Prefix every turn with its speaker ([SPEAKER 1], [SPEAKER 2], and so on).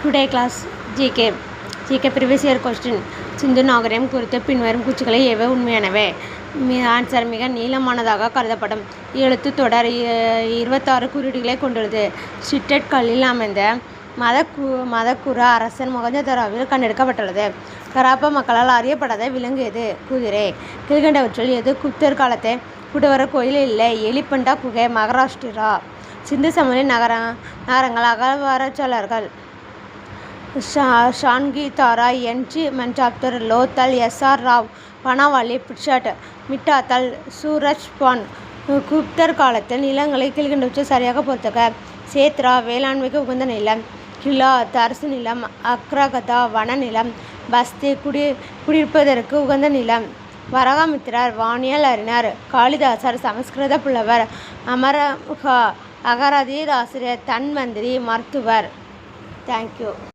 [SPEAKER 1] Today class GK previous year question. சிந்து நாகரிகம் குறித்த பின்வரும் கூற்றுக்களை எவை உண்மையானவை? ஆன்சர் மிக நீளமானதாக கருதப்படும் எழுத்துத்தொடர் 26 குறியீடுகளை கொண்டுள்ளது. ஷிட்டட் கல்லில் அமைந்த மதகுரு அரசன் மொஹஞ்சதாரோவில் கண்டெடுக்கப்பட்டுள்ளது. ஹராப்பா மக்களால் அறியப்படாத விலங்கு எது? குதிரை. கீழ்கண்டவற்றில் எது குப்தர் காலத்தை குடவர கோயில் இல்லை? எலிபண்டா குகை, மகாராஷ்டிரா. சிந்து சமவெளி நகரங்கள் அகழ்வாராய்ச்சியாளர்கள் ஷான்கி-தாரா, என்.ஜி. மஞ்சாப்தர், லோத்தல், எஸ்.ஆர். ராவ், பனாவாலி, பிட்சாட், மிட்டாத்தல், சூரஜ்பான். குப்தர் காலத்தில் நிலங்களை கீழ்கண்டவற்றை சரியாக பொறுத்தக. சேத்ரா வேளாண்மைக்கு உகந்த நிலம், கிலாத் அரசு நிலம், அக்ரகதா வன நிலம், பஸ்தி குடியிருப்பதற்கு உகந்த நிலம். வரகாமித்திரர் வானியல் அறிஞர், காளிதாசர் சமஸ்கிருத புலவர், அமரகா அகராதி ஆசிரியர், தன்வந்திரி மருத்துவர். தேங்க்யூ.